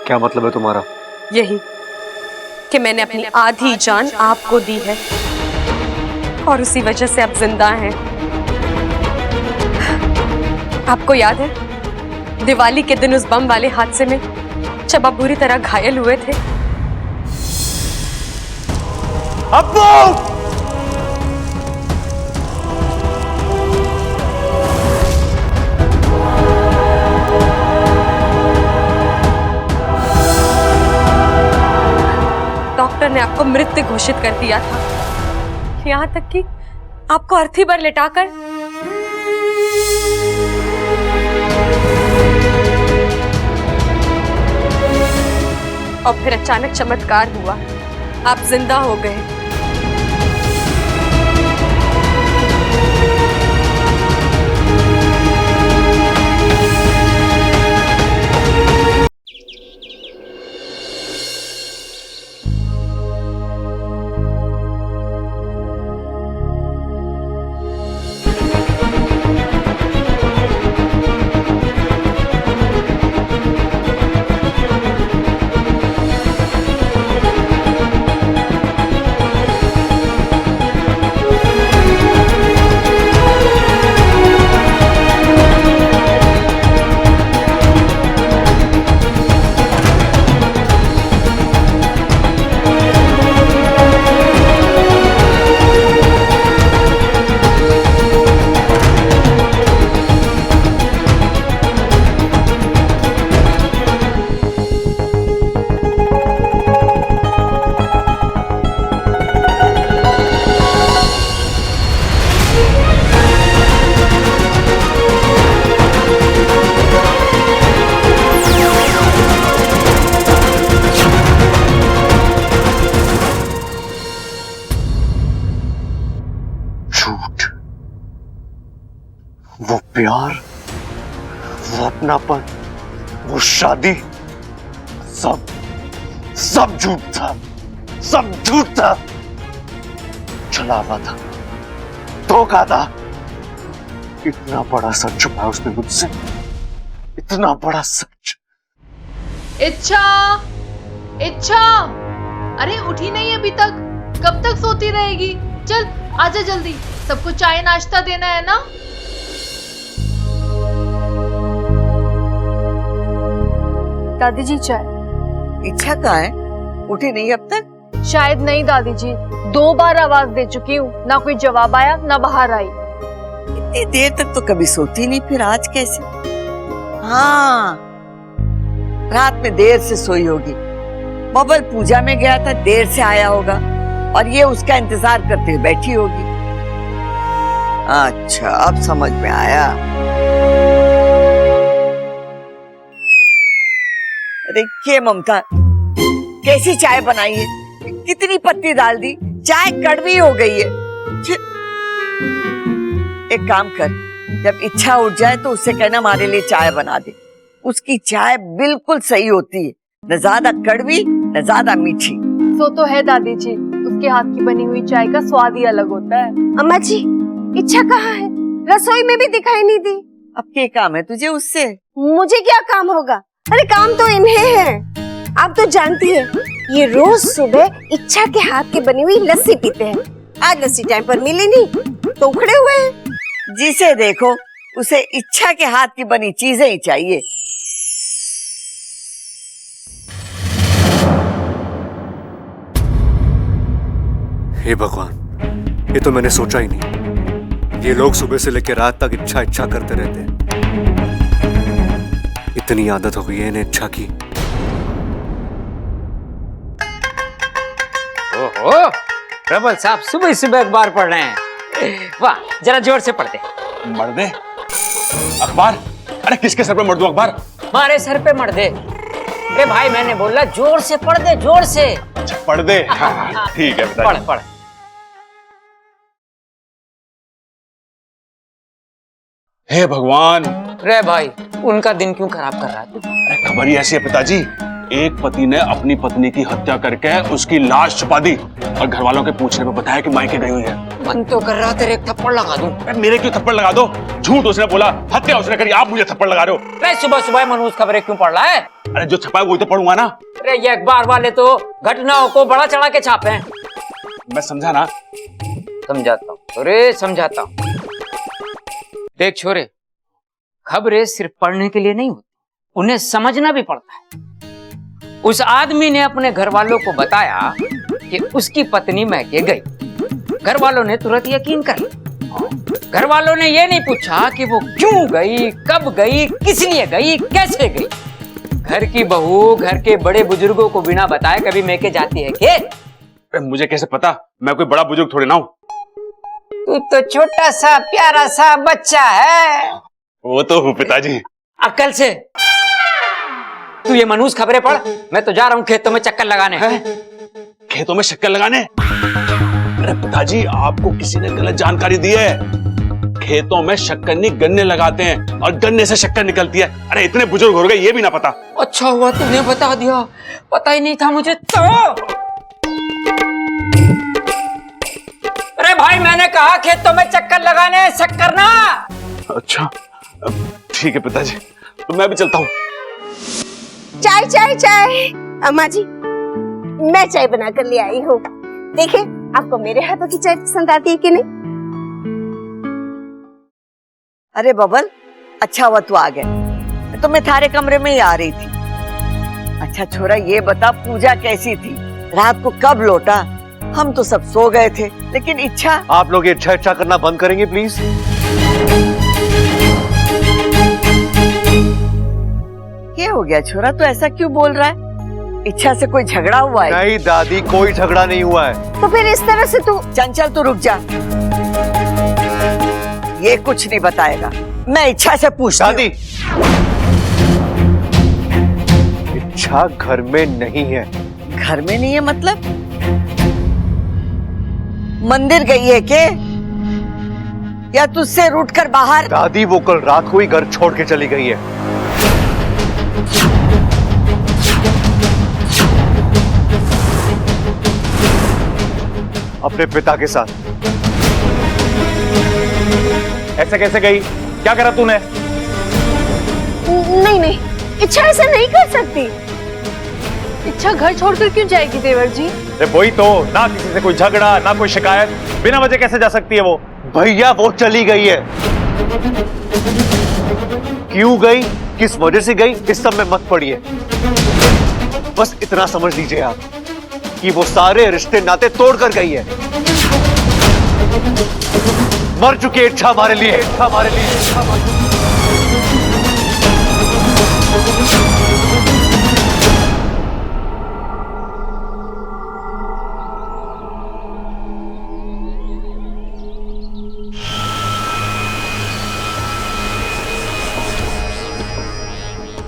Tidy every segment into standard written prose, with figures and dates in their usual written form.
क्या मतलब है तुम्हारा? यही कि मैंने अपनी आधी जान आपको दी है और उसी वजह से आप जिंदा हैं। आपको याद है दिवाली के दिन उस बम वाले हादसे में जब आप बुरी तरह घायल हुए थे? अब्बू! डॉक्टर ने आपको मृत घोषित कर दिया था, यहाँ तक कि आपको अर्थी पर लिटाकर और फिर अचानक चमत्कार हुआ, आप जिंदा हो गए। वो प्यार, वो अपनापन, वो शादी, सब सब झूठ था, सब झूठ था। छलावा था, धोखा था। इतना बड़ा सच छुपाया उसने मुझसे, इतना बड़ा सच। इच्छा, इच्छा, अरे उठी नहीं अभी तक? कब तक सोती रहेगी? चल आजा जल्दी, सबको चाय नाश्ता देना है ना। दादी जी चाय। इच्छा कहाँ है? उठी नहीं अब तक? शायद नहीं दादी जी, 2 बार आवाज दे चुकी हूँ, ना कोई जवाब आया ना बाहर आई। इतनी देर तक तो कभी सोती नहीं, फिर आज कैसे? हाँ, रात में देर से सोई होगी। बबल पूजा में गया था, देर से आया होगा और ये उसका इंतजार करते हुए बैठी होगी। अच्छा, अब समझ में आया। देखिए ममता, कैसी चाय बनाई है, कितनी पत्ती डाल दी, चाय कड़वी हो गई है। एक काम कर, जब इच्छा उठ जाए तो उससे कहना हमारे लिए चाय बना दे। उसकी चाय बिल्कुल सही होती है, न ज्यादा कड़वी न ज्यादा मीठी। सो तो है दादी जी, उसके हाथ की बनी हुई चाय का स्वाद ही अलग होता है। अम्मा जी, इच्छा कहाँ है? रसोई में भी दिखाई नहीं दी। अब क्या काम है तुझे उससे? मुझे क्या काम होगा? अरे काम तो इन्हें है। आप तो जानती है, ये रोज सुबह इच्छा के हाथ की बनी हुई लस्सी पीते हैं। आज लस्सी टाइम पर मिली नहीं तो उखड़े हुए हैं। जिसे देखो उसे इच्छा के हाथ की बनी चीजें ही चाहिए। हे भगवान, ये तो मैंने सोचा ही नहीं। ये लोग सुबह से लेकर रात तक इच्छा इच्छा करते रहते हैं। इतनी आदत हो गई है इन्हें इच्छा की। ओहो, प्रबल साहब सुबह सुबह अखबार पढ़ रहे हैं। वाह, जरा जोर से पढ़ते। मर दे अखबार? अरे किसके सर पे मर दूं अखबार? हमारे सर पे मर दे। अरे भाई मैंने बोला जोर से पढ़ दे, जोर से। अच्छा पढ़ दे, हाँ, ठीक है पढ़ पढ़। हे भगवान। रे भाई, उनका दिन क्यों खराब कर रहा है तू? अरे खबर ही ऐसी है पिताजी, एक पति ने अपनी पत्नी की हत्या करके उसकी लाश छुपा दी और घर वालों के पूछने पर बताया कि मायके गई हुई है। मन तो कर रहा तेरे एक थप्पड़ लगा दूं। अरे मेरे क्यों थप्पड़ लगा दो? झूठ उसने बोला, हत्या उसने करी, आप मुझे थप्पड़ लगा रहे हो। अरे सुबह सुबह मनोज खबरें क्यों पढ़ रहा है? अरे जो छपा है वही तो पढ़ूंगा ना। अरे ये अखबार वाले तो घटनाओं को बड़ा चढ़ा के छापे हैं। मैं समझा ना। समझाता हूँ, अरे समझाता हूँ। देख छोरे, खबरें सिर्फ पढ़ने के लिए नहीं होती, उन्हें समझना भी पड़ता है। उस आदमी ने अपने घर वालों को बताया कि उसकी पत्नी मैके गई। घर वालों ने तुरंत यकीन कर लिया। घर वालों ने यह नहीं पूछा कि वो क्यों गई, कब गई, किस लिए गई, कैसे गई। घर की बहू घर के बड़े बुजुर्गों को बिना बताए कभी मैके जाती है क्या? अरे मुझे कैसे पता? मैं कोई बड़ा बुजुर्ग थोड़ी ना हूँ। तू तो छोटा सा प्यारा सा बच्चा है। वो तो हूँ पिताजी। अक्ल से तू ये मनहूस खबरें पढ़, मैं तो जा रहा हूँ खेतों में चक्कर लगाने। खेतों में शक्कर लगाने? अरे पिताजी, आपको किसी ने गलत जानकारी दी है। खेतों में शक्कर नहीं गन्ने लगाते हैं और गन्ने से शक्कर निकलती है। अरे इतने बुजुर्ग हो गए ये भी ना पता। अच्छा हुआ तूने बता दिया, पता ही नहीं था मुझे तो। अरे भाई मैंने कहा खेतों में चक्कर लगाने, शक्कर ना। अच्छा ठीक है पिताजी, तो मैं भी चलता हूँ। चाय चाय चाय। अम्मा जी, मैं चाय बना कर ले आई हूँ। देखिए आपको मेरे हाथों की चाय पसंद आती है कि नहीं? अरे बबल, अच्छा हुआ तू आ गया, तो मैं थारे कमरे में ही आ रही थी। अच्छा छोरा, ये बता पूजा कैसी थी? रात को कब लौटा? हम तो सब सो गए थे, लेकिन इच्छा। आप लोग ये इच्छा करना बंद करेंगे प्लीज? ये हो गया छोरा, तू ऐसा क्यों बोल रहा है? इच्छा से कोई झगड़ा हुआ है? नहीं दादी, कोई झगड़ा नहीं हुआ है। तो फिर इस तरह से तू। चंचल तू रुक जा, ये कुछ नहीं बताएगा। मैं इच्छा से पूछती दादी, इच्छा घर में नहीं है। घर में नहीं है मतलब? मंदिर गई है के या तुझसे रूठ कर बाहर? दादी वो कल रात को ही घर छोड़ के चली गई है। अपने पिता के साथ। ऐसे कैसे गई? क्या करा तूने? नहीं नहीं, इच्छा ऐसा नहीं कर सकती। इच्छा घर छोड़कर क्यों जाएगी देवर जी? अरे वही तो ना, किसी से कोई झगड़ा ना कोई शिकायत, बिना वजह कैसे जा सकती है वो? भैया वो चली गई है। क्यों गई, किस वजह से गई, इस सब में मत पड़िए। बस इतना समझ लीजिए आप कि वो सारे रिश्ते नाते तोड़कर गई है। मर चुकी है इच्छा हमारे लिए, इच्छा हमारे लिए, इच्छा हमारे लिए।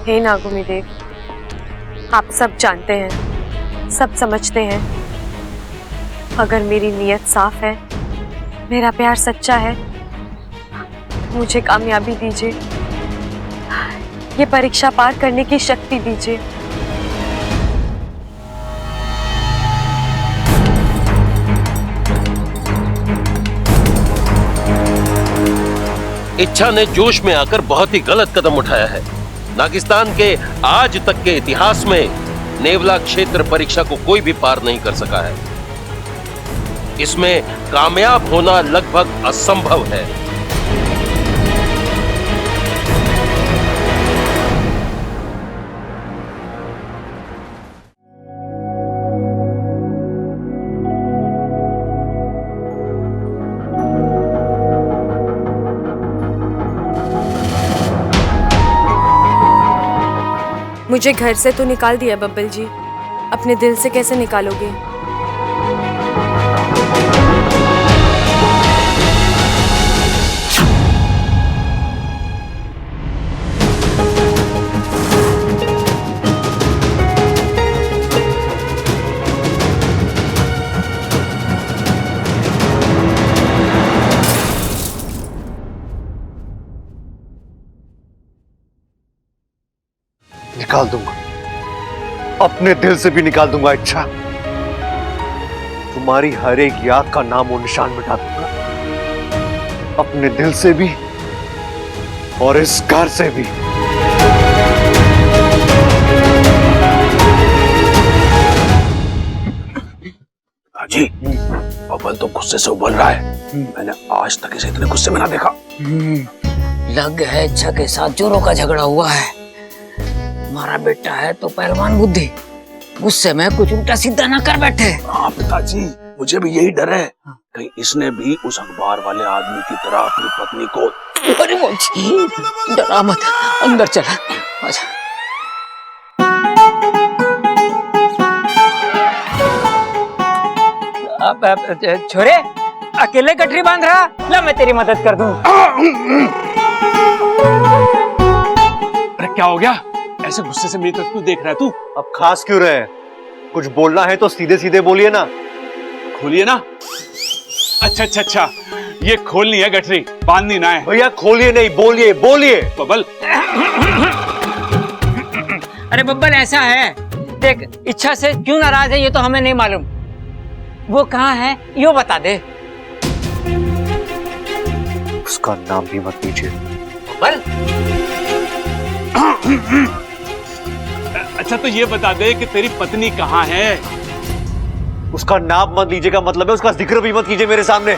हे नागुमी देव, आप सब जानते हैं, सब समझते हैं। अगर मेरी नीयत साफ है, मेरा प्यार सच्चा है, मुझे कामयाबी दीजिए, ये परीक्षा पार करने की शक्ति दीजिए। इच्छा ने जोश में आकर बहुत ही गलत कदम उठाया है। नागिस्तान के आज तक के इतिहास में नेवला क्षेत्र परीक्षा को कोई भी पार नहीं कर सका है। इसमें कामयाब होना लगभग असंभव है। मुझे घर से तो निकाल दिया बब्बल जी, अपने दिल से कैसे निकालोगे? निकाल दूंगा, अपने दिल से भी निकाल दूंगा इच्छा। तुम्हारी हर एक याद का नाम और निशान मिटा दूंगा। अपने दिल से भी और इस घर से भी। जी, बबल तो गुस्से से उबल रहा है। मैंने आज तक इसे इतने गुस्से में ना देखा। लग है इच्छा के साथ चोरों का झगड़ा हुआ है। हमारा बेटा है तो पहलवान बुद्धि, गुस्से में कुछ उल्टा सीधा ना कर बैठे। हाँ पिताजी, मुझे भी यही डर है कहीं इसने भी उस अखबार वाले आदमी की तरह अपनी पत्नी को। अरे मोची, डरा मत, अंदर चला। आजा। छोरे, अकेले गठरी बांध रहा, ला मैं तेरी मदद कर दूं। अरे क्या हो गया? ऐसे गुस्से से मेरी तरफ क्यों देख रहा है तू? अब खास क्यों रहे? कुछ बोलना है तो सीधे सीधे बोलिए ना। खोलिए ना। अच्छा अच्छा अच्छा, ये खोलनी है गठरी, बांधनी ना है। भैया खोलिए नहीं, बोलिए बोलिए। बबल, अरे बब्बल ऐसा है, देख इच्छा से क्यों नाराज है ये तो हमें नहीं मालूम। वो कहाँ है यो बता दे। उसका नाम भी मत लीजिए। बब्बल, अच्छा तो ये बता दे कि तेरी पत्नी कहाँ है? उसका नाम मत लीजिएगा मतलब है उसका जिक्र भी मत कीजिए मेरे सामने।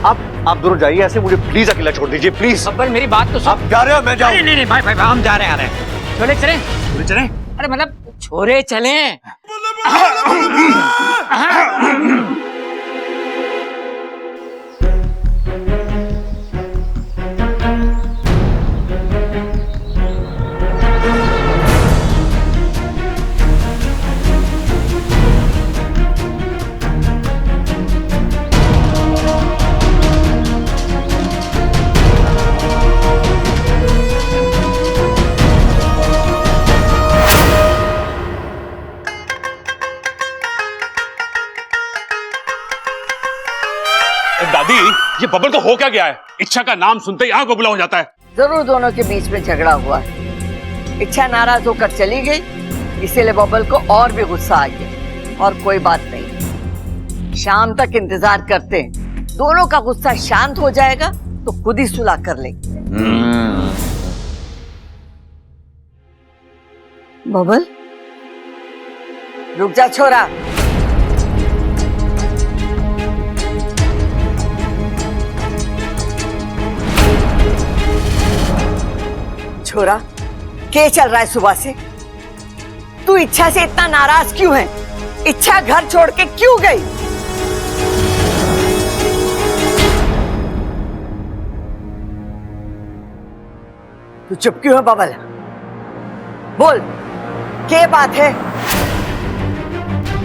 आप दोनों जाइए, ऐसे मुझे प्लीज अकेला छोड़ दीजिए प्लीज। बब्बल मेरी बात तो सुन। आप जा रहे हो? मैं जाऊं? नहीं भाई भाई हम जा रहे हैं। छोरे चले, छोरे चले। अरे मतलब छोरे चले। दादी, ये बबल को हो क्या गया है? इच्छा का नाम सुनते ही आग बबूला हो जाता है। जरूर दोनों के बीच में झगड़ा हुआ है। इच्छा नाराज होकर चली गई, इसीलिए बबल को और भी गुस्सा आ गया। और कोई बात नहीं, शाम तक इंतजार करते हैं। दोनों का गुस्सा शांत हो जाएगा तो खुद ही सुलह कर लेंगे। बबल, रुक जा छोरा। छोरा, क्या चल रहा है सुबह से? तू इच्छा से इतना नाराज क्यों है? इच्छा घर छोड़ के क्यों गई? तू चुप क्यों है बबल? बोल, क्या बात है?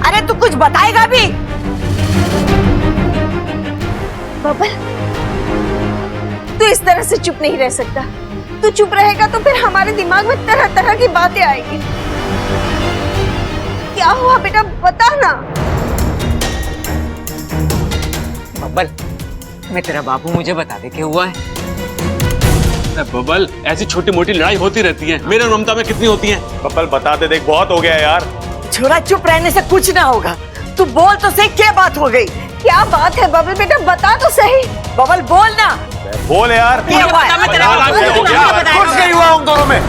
अरे तू कुछ बताएगा भी? बबल, तू इस तरह से चुप नहीं रह सकता। तू चुप रहेगा तो फिर हमारे दिमाग में तरह तरह की बातें आएंगी। क्या हुआ बेटा, बता ना। बब्बल, मैं तेरा बाबू, मुझे बता दे क्या हुआ है। बबल, ऐसी छोटी मोटी लड़ाई होती रहती है, मेरे और ममता में कितनी होती है। बब्बल बता दे, देख बहुत हो गया यार। छोरा चुप रहने से कुछ ना होगा। तू बोल तो सही, क्या बात हो गई? क्या बात है बबल बेटा, बता तो सही। बबल बोल ना। बोल यार। क्या हुआ है? कुछ नहीं हुआ उन दोनों में।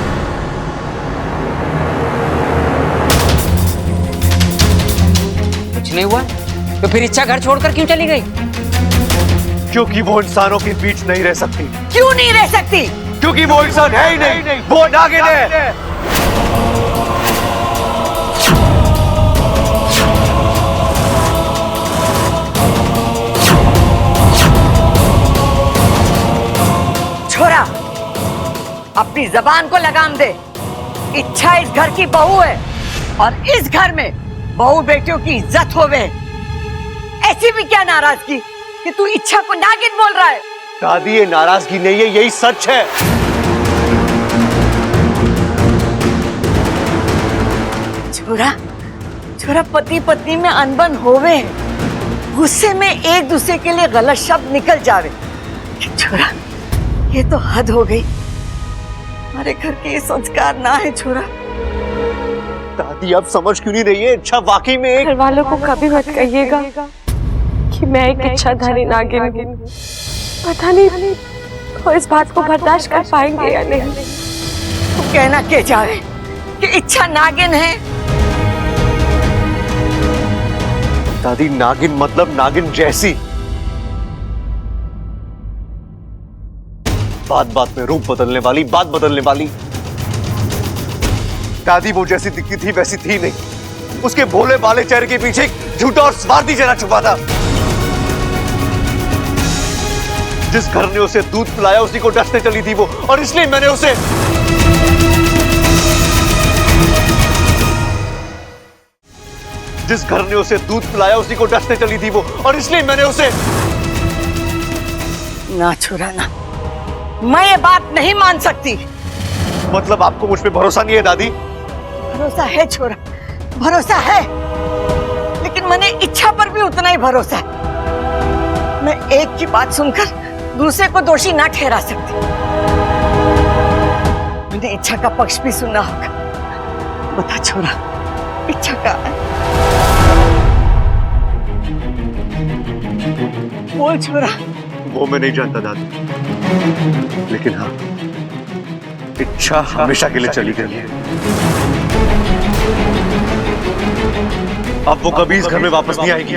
कुछ नहीं हुआ तो फिर इच्छा घर छोड़कर क्यों चली गई? क्योंकि वो इंसानों के बीच नहीं रह सकती। क्यों नहीं रह सकती? क्योंकि वो इंसान है ही नहीं, वो नागिन है। छोरा, अपनी जबान को लगाम दे। इच्छा इस घर की बहू है और इस घर में बहू बेटियों की इज्जत होवे। ऐसी भी क्या नाराजगी कि तू इच्छा को नागिन बोल रहा है? दादी, ये नाराजगी नहीं है, यही सच है। छोरा, छोरा पति पत्नी में अनबन होवे, गुस्से में एक दूसरे के लिए गलत शब्द निकल जावे। छोरा, ये तो हद हो गई। हमारे घर के ये संस्कार ना है छोरा। दादी, आप समझ क्यों नहीं रही है? इच्छा वाकई में एक... घर वालों को कभी मत कहिएगा कि मैं एक इच्छाधारी नागिन हूँ। पता नहीं वो इस बात को बर्दाश्त कर पाएंगे या नहीं। तू कहना के जाए कि इच्छा नागिन है। दादी नागिन मतलब नागिन जैसी, बात बात में रूप बदलने वाली, बात बदलने वाली। दादी वो जैसी दिखती थी वैसी थी नहीं। उसके भोले भाले चेहरे के पीछे एक झूठा और स्वार्थी चेहरा छुपा था। जिस घर ने उसे दूध पिलाया उसी को डसने चली थी वो, और इसलिए मैंने उसे जिस घर ने उसे दूध पिलाया उसी को डसने चली थी वो, और इसलिए मैंने उसे ना छोरा ना, मैं ये बात नहीं मान सकती। मतलब आपको मुझ पे भरोसा नहीं है दादी? भरोसा है छोरा, भरोसा है, लेकिन मैंने इच्छा पर भी उतना ही भरोसा है। मैं एक की बात सुनकर दूसरे को दोषी ना ठहरा सकती। मैंने इच्छा का पक्ष भी सुनना होगा। बता छोरा, इच्छा का बोल छोरा। वो मैं नहीं जानता दादी, लेकिन हाँ, इच्छा हमेशा के लिए चली गई है। अब वो कभी इस घर में वापस नहीं आएगी।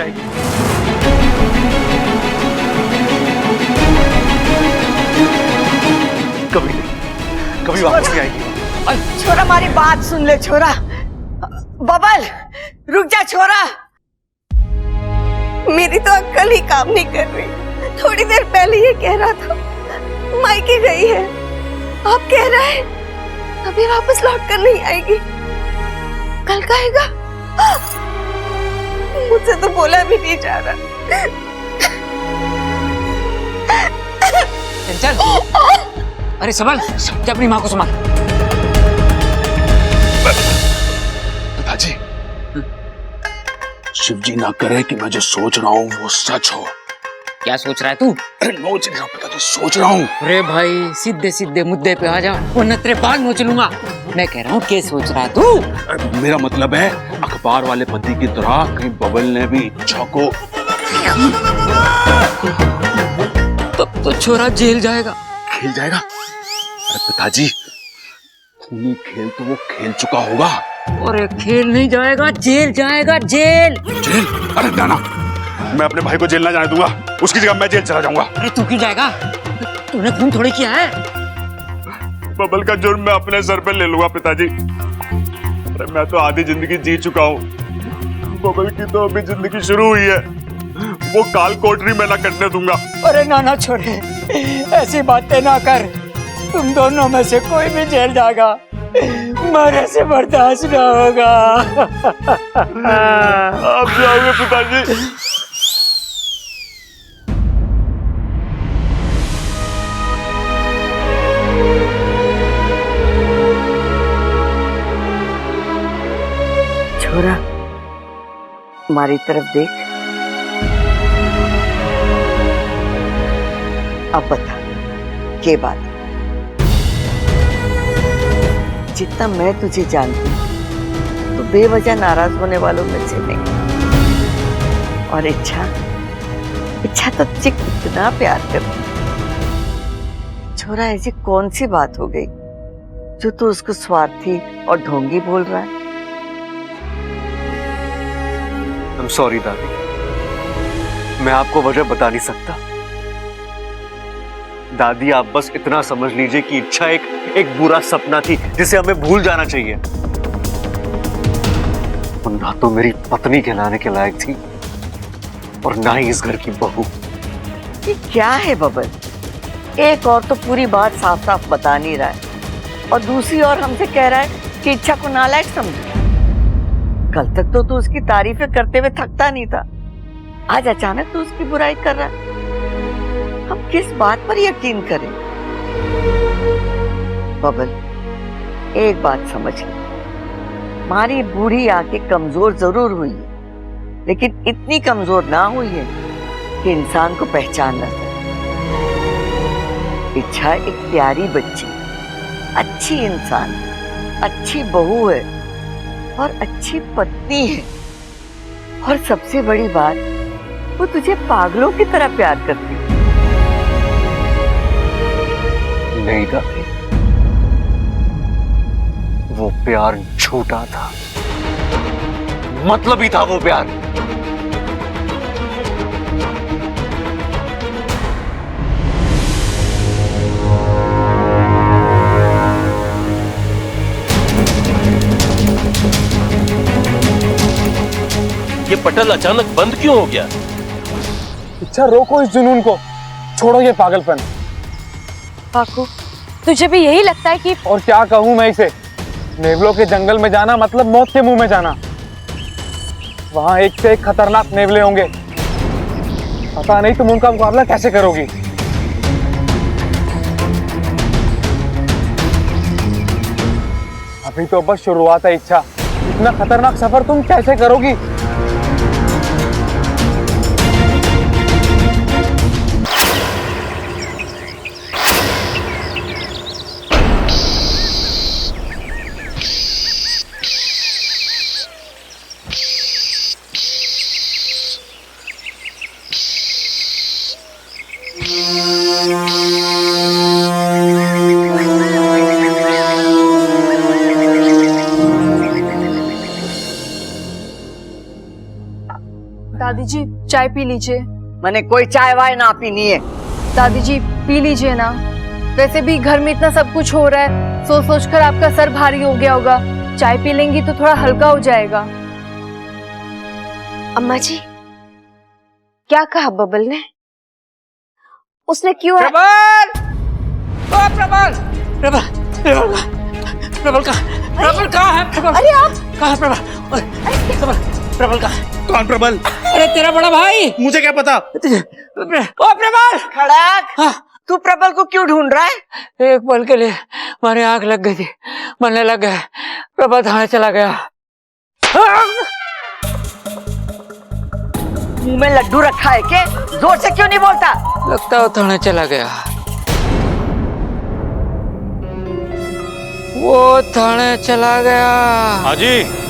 कभी नहीं, कभी वापस नहीं आएगी। छोरा हमारी बात सुन ले छोरा। बबल रुक जा छोरा। मेरी तो अक्ल ही काम नहीं कर रही। थोड़ी देर पहले ये कह रहा था मायके गई है, अब कह रहा है अभी वापस लौट कर नहीं आएगी, कल का आएगा। मुझसे तो बोला भी नहीं जा रहा। चल अरे संभाल, जा अपनी माँ को संभाल। पिताजी, शिव जी ना करे कि मैं जो सोच रहा हूँ वो सच हो। क्या सोच रहा है तू? अरे नोच रहा हूँ पिताजी, सोच रहा हूँ। अरे भाई सीधे सीधे मुद्दे पे आ जा, वरना तेरे बाल नोच लूंगा। मैं कह रहा हूँ क्या सोच रहा है तू? मेरा मतलब है अखबार वाले पति की तरह कहीं बबल ने भी इच्छा को। तब तो छोरा जेल जाएगा। खेल जाएगा? अरे पिताजी, खूनी खेल तो वो खेल चुका होगा। अरे खेल नहीं जाएगा, जेल जाएगा, जेल। जेल? अरे नाना, मैं अपने भाई को जेल ना जाने दूंगा, उसकी जगह मैं जेल चला जाऊंगा। अरे तू क्यों जाएगा? तूने खून थोड़ी किया है। बबल का जुर्म मैं अपने सर पे ले लूंगा पिताजी। अरे मैं तो आधी जिंदगी जी चुका हूँ, बबल की तो अभी जिंदगी शुरू हुई है। वो काल कोठरी में ना कटने दूंगा। अरे नाना छोड़े, ऐसी बातें ना कर। तुम दोनों में से कोई भी जेल जाएगा, मरे से बर्दाश्त ना होगा। आप जाओगे पिताजी? छोरा हमारी तरफ देख। अब बता के बात। जितना मैं तुझे जानती हूँ तो बेवजह नाराज होने वालों में से नहीं। और इच्छा तो तुझे कितना प्यार करती। छोरा ऐसी कौन सी बात हो गई जो तू उसको स्वार्थी और ढोंगी बोल रहा है? I'm sorry दादी, मैं आपको वजह बता नहीं सकता। दादी आप बस इतना समझ लीजिए कि इच्छा एक बुरा सपना थी जिसे हमें भूल जाना चाहिए। ना तो मेरी पत्नी कहलाने के लायक थी और ना ही इस घर की बहू। ये क्या है बबल? एक और तो पूरी बात साफ साफ बता नहीं रहा है और दूसरी ओर हमसे कह रहा है कि इच्छा को नालायक समझे। कल तक तो तू उसकी तारीफें करते हुए थकता नहीं था, आज अचानक तू उसकी बुराई कर रहा है। हम किस बात पर यकीन करें? बबल एक बात समझ ले, हमारी बूढ़ी आंखें कमजोर जरूर हुई है, लेकिन इतनी कमजोर ना हुई है कि इंसान को पहचान न सके। इच्छा एक प्यारी बच्ची, अच्छी इंसान, अच्छी बहू है और अच्छी पत्नी है। और सबसे बड़ी बात, वो तुझे पागलों की तरह प्यार करती है। नहीं दादी, वो प्यार झूठा था, मतलबी था वो प्यार। ये पटल अचानक बंद क्यों हो गया? इच्छा, रोको इस जुनून को, छोड़ो ये पागलपन। काकू, तुझे भी यही लगता है कि? और क्या कहूं मैं इसे, नेवलों के जंगल में जाना मतलब मौत के मुंह में जाना। वहां एक से एक खतरनाक नेवले होंगे, पता नहीं तुम उनका मुकाबला कैसे करोगी। अभी तो बस शुरुआत है इच्छा, इतना खतरनाक सफर तुम कैसे करोगी? दादी जी चाय पी लीजिए। मैंने कोई चाय वाय ना पीनी है। दादी जी पी लीजिए ना, वैसे भी घर में इतना सब कुछ हो रहा है, सोच सोच कर आपका सर भारी हो गया होगा, चाय पी लेंगी तो थोड़ा हल्का हो जाएगा। अम्मा जी, क्या कहा बबल ने? उसने क्यों? प्रबल! ओ प्रबल! प्रबल! प्रबल कहाँ है? प्रबल! अरे आप कहाँ है प्रबल? प्रबल कहाँ है? कौन प्रबल? अरे तेरा बड़ा भाई। मुझे क्या पता? ओ प्रबल! खड़क, तू प्रबल को क्यों ढूंढ रहा है? एक पल के लिए मारे आंख लग गई थी, मरने लग गया, प्रबल थाने चला गया। मुंह में लड्डू रखा है के? जोर से क्यों नहीं बोलता? लगता है वो थाने चला गया। वो थाने चला गया। हाँ जी।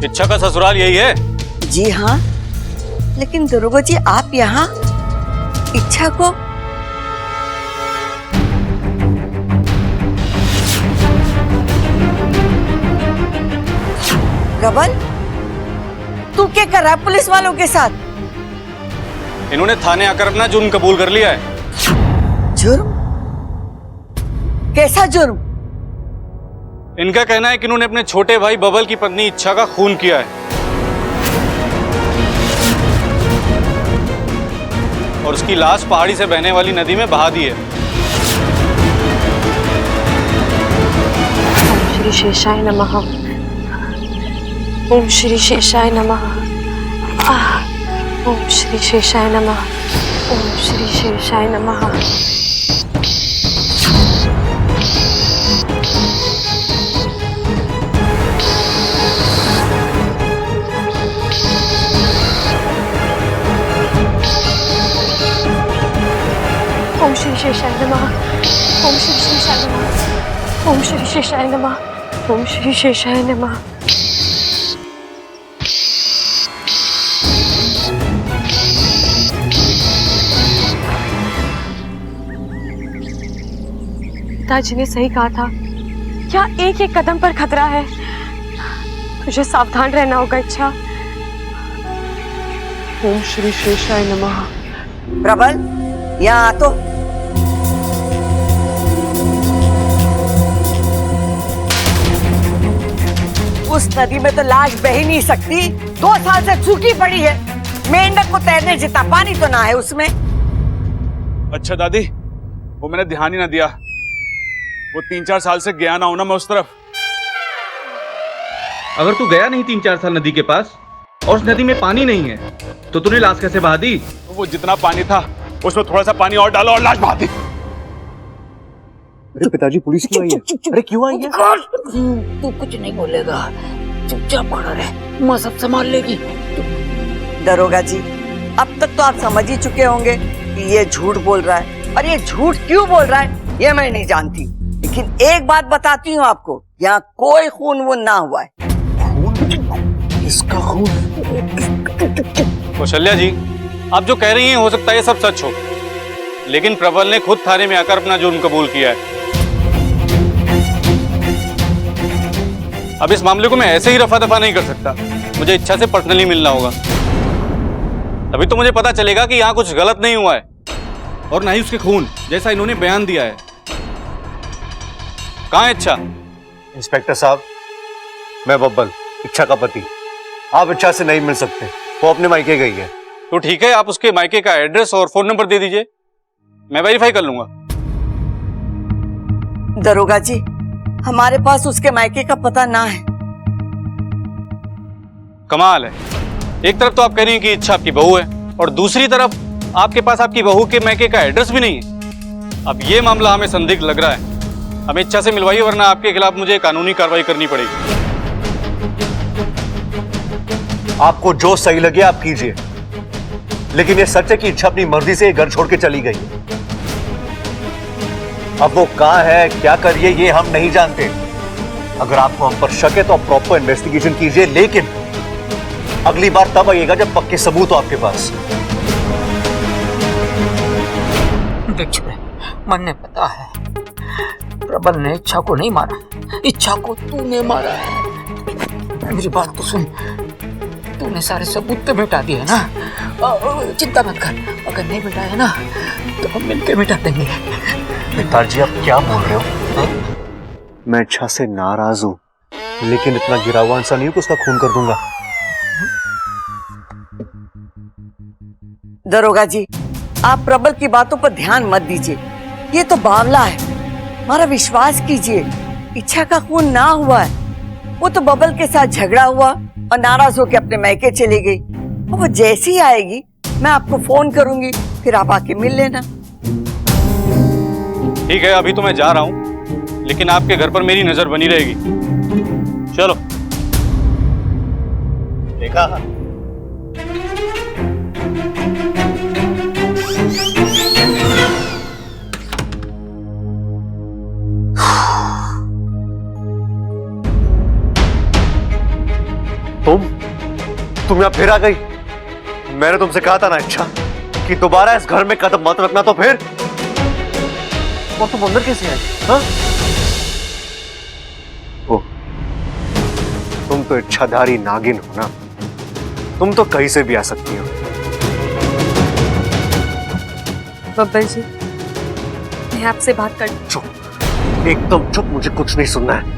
इच्छा का ससुराल यही है? जी हाँ, लेकिन दरोगा जी आप यहाँ इच्छा को? प्रबल, तू क्या कर रहा है पुलिस वालों के साथ? इन्होंने थाने आकर अपना जुर्म कबूल कर लिया है। जुर्म? कैसा जुर्म? इनका कहना है कि इन्होंने अपने छोटे भाई बबल की पत्नी इच्छा का खून किया है और उसकी लाश पहाड़ी से बहने वाली नदी में बहा दी है। ओम श्री शेषाय नमः। ओम श्री शेषाय नमः। ओम श्री शेषाय नमः। ओम श्री शेषाय नमः। ओम श्री शेषाय नमः। ओम श्री शेषाय नमः। ओम श्री शेषाय नमः। ओम श्री शेषाय नमः। पिताजी ने सही कहा था, क्या एक एक कदम पर खतरा है, तुझे सावधान रहना होगा इच्छा। ओम श्री शेषाय नमः। प्रबल, यहाँ आ तो। उस नदी में तो लाश बह ही नहीं सकती, 2 साल से सूखी पड़ी है। मेंढक को तैरने जितना पानी तो ना है उसमें। अच्छा दादी, वो मैंने ध्यान ही ना दिया, वो 3-4 साल से गया ना हूं ना मैं उस तरफ। अगर तू गया नहीं 3-4 साल नदी के पास और उस नदी में पानी नहीं है तो तूने लाश कैसे बहा दी? वो जितना पानी था उसमें थोड़ा सा पानी और डाला और लाश बहा दी। अरे पिताजी, पुलिस क्यों आई है? अरे क्यों आई है? तू कुछ नहीं बोलेगा, चुपचाप खड़ा रहे, माँ सब संभाल लेगी। दरोगा जी, अब तक तो आप समझ ही चुके होंगे कि ये झूठ बोल रहा है, और ये झूठ क्यों बोल रहा है ये मैं नहीं जानती, लेकिन एक बात बताती हूँ आपको, यहाँ कोई खून वून ना हुआ है। खून? किसका खून? कौशल्या जी, आप जो कह रही हैं हो सकता है ये सब सच हो, लेकिन प्रबल ने खुद थाने में आकर अपना जुर्म कबूल किया है। अब इस मामले को मैं ऐसे ही रफा दफा नहीं कर सकता, मुझे इच्छा से पर्सनली मिलना होगा, तभी तो मुझे पता चलेगा कि यहाँ कुछ गलत नहीं हुआ है और ना ही उसके खून जैसा इन्होंने बयान दिया है। कहाँ है इच्छा? इंस्पेक्टर साहब, मैं बब्बल, इच्छा का पति। आप इच्छा से नहीं मिल सकते, वो अपने मायके गई है। तो ठीक है, आप उसके मायके का एड्रेस और फोन नंबर दे दीजिए, मैं वेरीफाई कर लूंगा। दरोगा जी, हमारे पास उसके मायके का पता ना है। कमाल है, एक तरफ तो आप कह रही हैं कि इच्छा आपकी बहू है और दूसरी तरफ आपके पास आपकी बहू के मायके का एड्रेस भी नहीं है। अब ये मामला हमें संदिग्ध लग रहा है, हमें इच्छा से मिलवाइए वरना आपके खिलाफ मुझे कानूनी कार्रवाई करनी पड़ेगी। आपको जो सही लगे आप कीजिए, लेकिन ये सच है कि इच्छा अपनी मर्जी से ये घर छोड़ के चली गई। अब वो कहां है, क्या कर रही है, ये हम नहीं जानते। अगर आपको हम पर शक है तो आप प्रॉपर इन्वेस्टिगेशन कीजिए, लेकिन अगली बार तब आइएगा जब पक्के सबूत हो आपके पास। देख छोरे, मन पता है प्रबल ने इच्छा को नहीं मारा, इच्छा को तूने मारा है। मेरी बात तो सुन, तूने सारे सबूत तो मिटा दिए ना, चिंता मत कर, अगर नहीं मिटाया ना तो हम मिलकर मिटा देंगे। पिताजी आप क्या बोल रहे हो? मैं इच्छा से नाराज हूं, लेकिन इतना गिरा हुआ इंसान नहीं हूं कि उसका खून कर दूंगा। दरोगा जी, आप प्रबल की बातों पर ध्यान मत दीजिए, ये तो बावला है। हमारा विश्वास कीजिए, इच्छा का खून ना हुआ है। वो तो बबल के साथ झगड़ा हुआ और नाराज होकर अपने मायके चली गई। और वो जैसी ही आएगी मैं आपको फोन करूंगी, फिर आप आके मिल लेना। ठीक है, अभी तो मैं जा रहा हूं, लेकिन आपके घर पर मेरी नजर बनी रहेगी। चलो। देखा, तुम यहां फिर आ गई। मैंने तुमसे कहा था ना इच्छा कि दोबारा इस घर में कदम मत रखना, तो फिर और तुम अंदर कैसे आई? हाँ? ओ, तुम तो इच्छाधारी नागिन हो ना, तुम तो कहीं से भी आ सकती हो। बब्बल जी, मैं आपसे बात कर। चुप, एकदम चुप, मुझे कुछ नहीं सुनना है।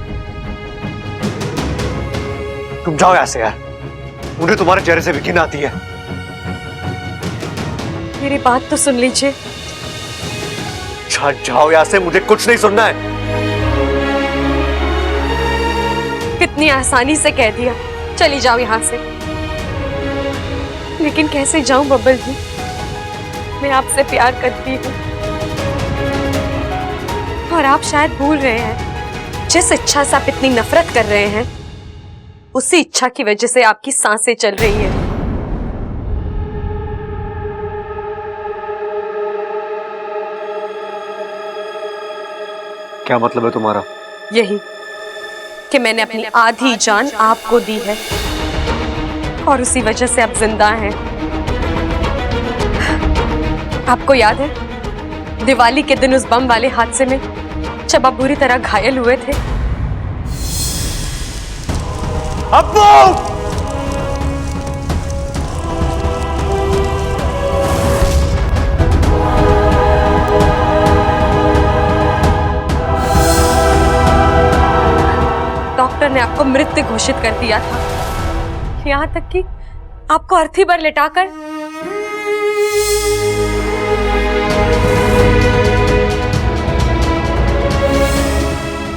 तुम जाओ यहां से यार, मुझे तुम्हारे चेहरे से भी घिन आती है। मेरी बात तो सुन लीजिए। जाओ यहां से, मुझे कुछ नहीं सुनना है। कितनी आसानी से कह दिया, चली जाओ यहां से। लेकिन कैसे जाऊं बब्बल जी, मैं आपसे प्यार करती हूँ और आप शायद भूल रहे हैं, जिस इच्छा से आप इतनी नफरत कर रहे हैं उसी इच्छा की वजह से आपकी सांसें चल रही हैं। क्या मतलब है तुम्हारा? यही कि मैंने अपनी आधी जान आपको दी है और उसी वजह से आप जिंदा हैं। आपको याद है दिवाली के दिन उस बम वाले हादसे में जब आप बुरी तरह घायल हुए थे? अब्बू! डॉक्टर ने आपको मृत घोषित कर दिया था, यहां तक कि आपको अर्थी पर लिटाकर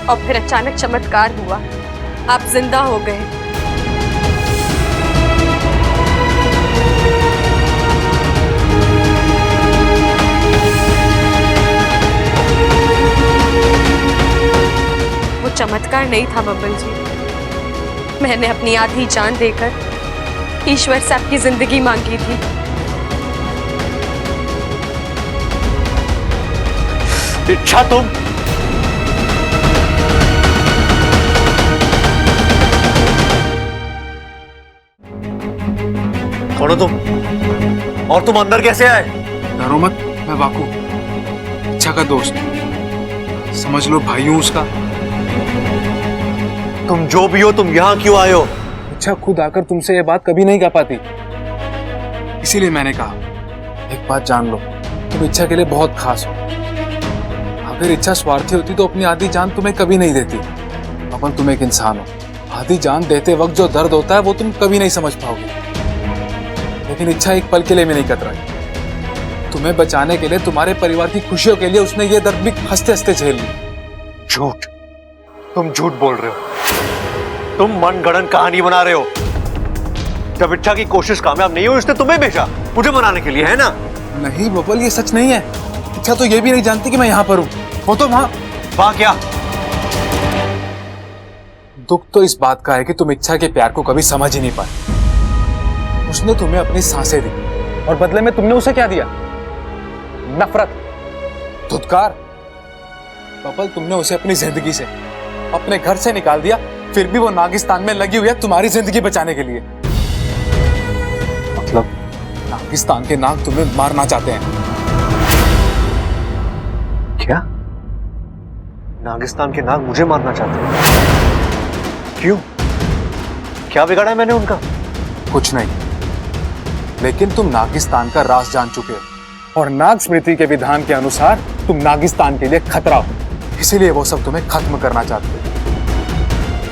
और फिर अचानक चमत्कार हुआ, आप जिंदा हो गए। वो चमत्कार नहीं था बब्बल जी, मैंने अपनी आधी जान देकर ईश्वर से आपकी जिंदगी मांगी थी। इच्छा, तुम कौन हो? तुम और तुम अंदर कैसे आए? डरो मत, मैं वाकू, इच्छा का दोस्त, समझ लो भाई हूं उसका। तुम जो भी हो, तुम यहाँ क्यों आए हो? इच्छा खुद आकर तुमसे ये बात कभी नहीं कह पाती, इसीलिए मैंने कहा एक बात जान लो, तुम इच्छा के लिए बहुत खास हो। अगर इच्छा स्वार्थी होती तो अपनी आधी जान तुम्हें कभी नहीं देती। अपन तुम एक इंसान हो, आधी जान देते वक्त जो दर्द होता है वो तुम कभी नहीं समझ पाओगे। लेकिन इच्छा एक पल के लिए भी नहीं कतराई। तुम्हें बचाने के लिए, तुम्हारे परिवार की खुशियों के लिए उसने ये दर्द भी हंसते हंसते झेल ली। झूठ, तुम झूठ बोल रहे हो। तुम मनगढ़ंत कहानी बना रहे हो। जब इच्छा की कोशिश कामयाब नहीं हुई, उसने तुम्हें भेजा मुझे मनाने के लिए, है ना? नहीं बबल, ये सच नहीं है। इच्छा तो ये भी नहीं जानती कि मैं यहाँ पर हूँ। वो तो वहां क्या? दुख तो इस बात का है कि तुम इच्छा के प्यार को कभी समझ ही नहीं पाए। उसने तुम्हें अपनी सांसें दी और बदले में तुमने उसे क्या दिया? नफरत, धुतकार। बबल, तुमने उसे अपनी जिंदगी से, अपने घर से निकाल दिया, फिर भी वो नागिस्तान में लगी हुई है तुम्हारी जिंदगी बचाने के लिए। मतलब नागिस्तान के नाग तुम्हें मारना चाहते हैं। क्या? नागिस्तान के नाग मुझे मारना चाहते हैं? क्यों? क्या बिगाड़ा है मैंने उनका? कुछ नहीं, लेकिन तुम नागिस्तान का राज जान चुके हो और नाग स्मृति के विधान के अनुसार तुम नागिस्तान के लिए खतरा हो। इसीलिए वो सब तुम्हें खत्म करना चाहते हैं।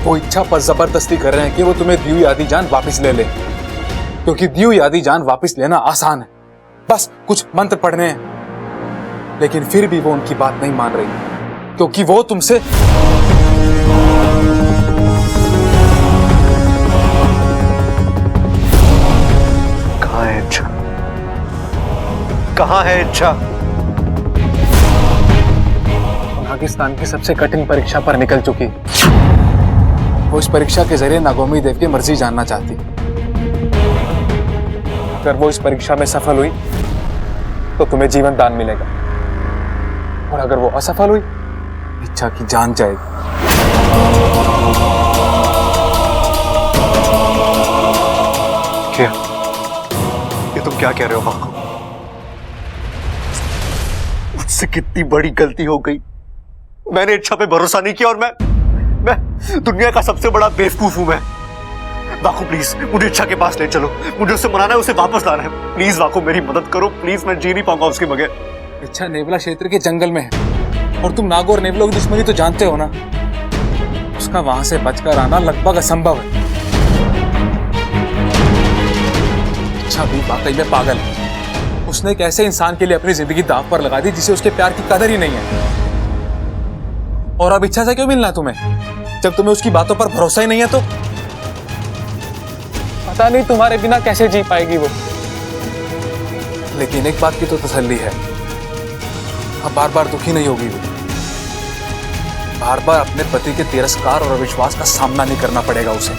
वो इच्छा पर जबरदस्ती कर रहे हैं कि वो तुम्हें दी हुई आधी जान वापस ले ले, क्योंकि दी हुई आधी जान वापस लेना आसान है, बस कुछ मंत्र पढ़ने हैं। लेकिन फिर भी वो उनकी बात नहीं मान रही, क्योंकि वो तुमसे कहाँ है इच्छा? कहाँ है इच्छा? नागिस्तान की सबसे कठिन परीक्षा पर निकल चुकी। वो इस परीक्षा के जरिए नागोमी देव की मर्जी जानना चाहती। अगर वो इस परीक्षा में सफल हुई तो तुम्हें जीवन दान मिलेगा, और अगर वो असफल हुई, इच्छा की जान जाएगी। क्या? ये तुम क्या कह रहे हो वाकू? मुझसे कितनी बड़ी गलती हो गई। मैंने इच्छा पे भरोसा नहीं किया और मैं दुनिया का सबसे बड़ा बेवकूफ हूं मैं। वाकू प्लीज मुझे इच्छा के पास ले चलो, मुझे उससे मनाना है, उसे वापस लाना है। प्लीज वाकू मेरी मदद करो प्लीज, मैं जी नहीं पाऊंगा उसके बगैर। इच्छा नेवला क्षेत्र के जंगल में है और तुम नागो और नेवलों की दुश्मनी तो जानते हो ना। उसका वहां से बचकर आना लगभग असंभव है। इच्छा भी वाकई में पागल है। उसने एक ऐसे इंसान के लिए अपनी जिंदगी दांव पर लगा दी जिसे उसके प्यार की कदर ही नहीं है। और अब इच्छा से क्यों मिलना है तुम्हें, जब तुम्हें उसकी बातों पर भरोसा ही नहीं है? तो पता नहीं तुम्हारे बिना कैसे जी पाएगी वो। लेकिन एक बात की तो तसल्ली है, अब बार बार दुखी नहीं होगी वो। बार बार अपने पति के तिरस्कार और अविश्वास का सामना नहीं करना पड़ेगा उसे।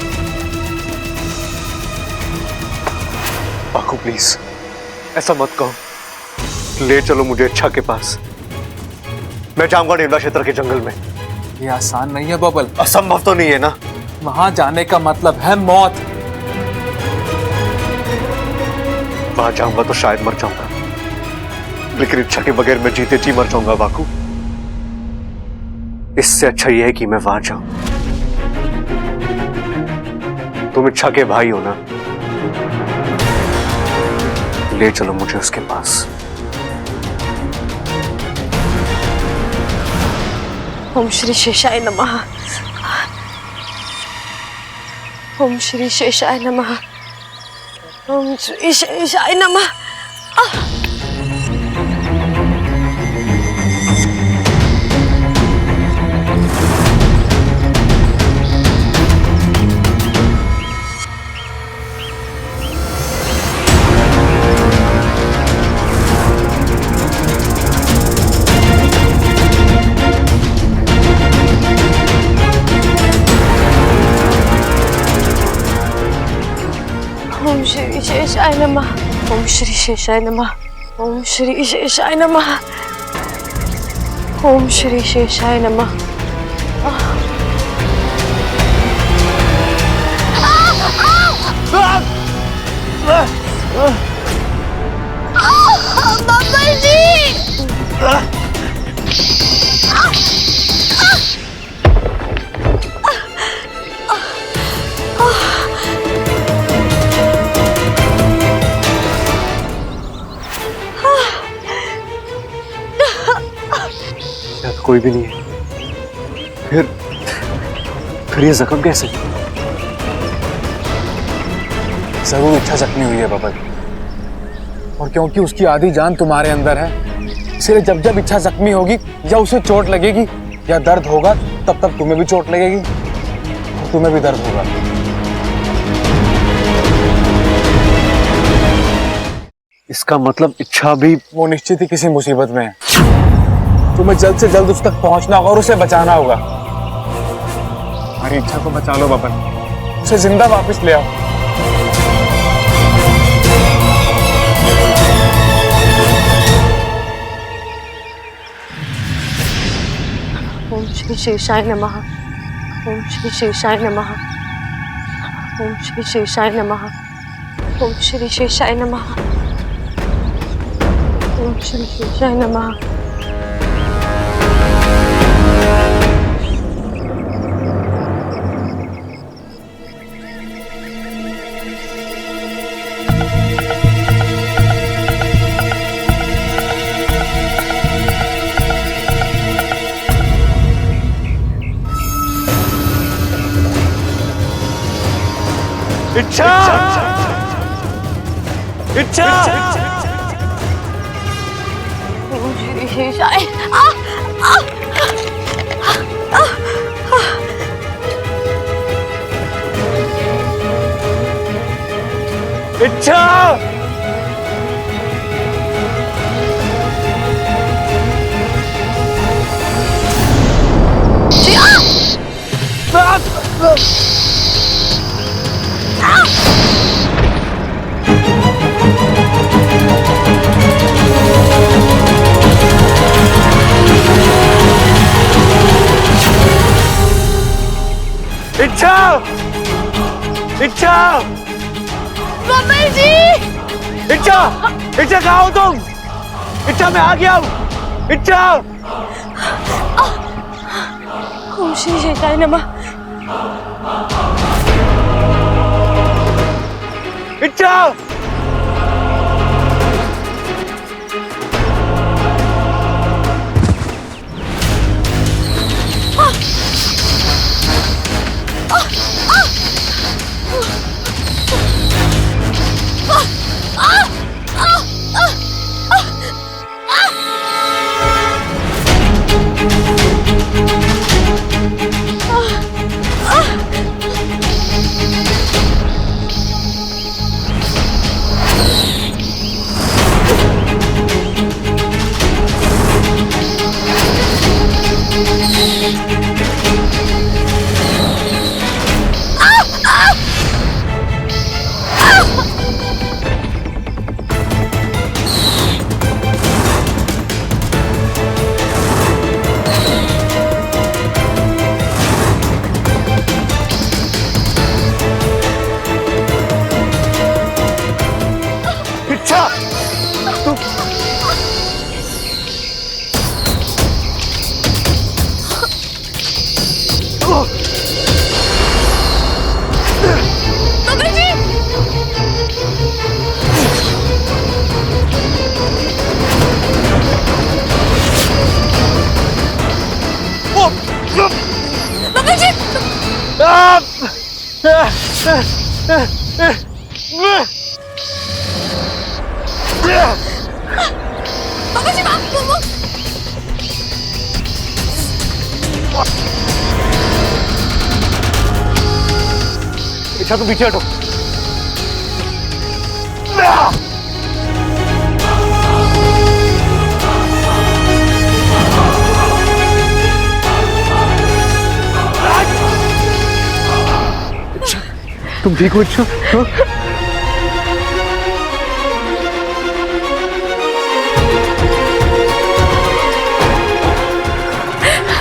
वाकू प्लीज ऐसा मत कहो, ले चलो मुझे इच्छा के पास। मैं जाऊंगा नेवला क्षेत्र के जंगल में। ये आसान नहीं है बबल। असंभव तो नहीं है ना? वहां जाने का मतलब है मौत। वहां जाऊंगा तो शायद मर जाऊंगा, लेकिन इच्छा के बगैर मैं जीते जी मर जाऊंगा वाकू। इससे अच्छा यह है कि मैं वहां जाऊं। तुम इच्छा के भाई हो ना, ले चलो मुझे उसके पास। ओम श्री शेषाय नमः। ओम श्री शेषाय नमः। ओम श्री शेषाय नमः। ओम श्री शेषाय नमः। ओम श्री शेषाय नमः। ओम श्री शेषाय नमः। ओम श्री शेषाय नमः। बब्बर जी। यहाँ तो कोई भी नहीं है। फिर ये जख्म कैसे? जरूर इच्छा जख्मी हुई है बबल, और क्योंकि उसकी आधी जान तुम्हारे अंदर है, इसलिए जब जब इच्छा जख्मी होगी या उसे चोट लगेगी या दर्द होगा, तब तब तुम्हें भी चोट लगेगी और तुम्हें भी दर्द होगा। इसका मतलब इच्छा भी वो निश्चित ही किसी मुसीबत में है। तुम्हें जल्द से जल्द उस तक पहुंचना होगा और उसे बचाना होगा। हमारी इच्छा को बचा लो बबल, उसे जिंदा वापस ले आओ। ओम श्री शेषाय नमः। ओम श्री शेषाय नमः। ओम श्री शेषाय नमः। ओम श्री शेषाय नमः। ओम श्री शेषाय नमः। इच्छा! इच्छा! ओम श्री शेषाय। इच्छा! इच्छा! इच्छा! बब्बर जी। इच्छा! इच्छा कहाँ हो तुम? इच्छा मैं आ गया हूँ। इच्छा! ओम श्री शेषाय नमः। इच्छा! इच्छा तुम पीछे हटो। तुम ठीक हो इच्छा? हाँ?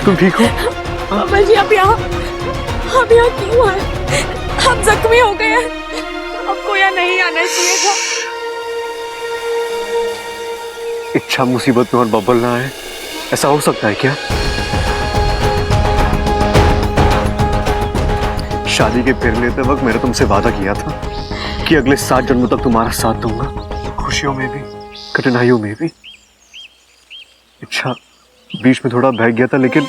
तुम ठीक हो? बाबा जी आप यहाँ क्यों आए? आप जख्मी हो गए हैं, आपको यहाँ नहीं आना चाहिए था। इच्छा मुसीबत में और बब्बल ना आए, ऐसा हो सकता है क्या? शादी के फिर लेते वक्त मैंने तुमसे वादा किया था कि अगले 7 जन्मों तक तुम्हारा साथ दूंगा, खुशियों में भी कठिनाइयों में भी। इच्छा बीच में थोड़ा बहक गया था, लेकिन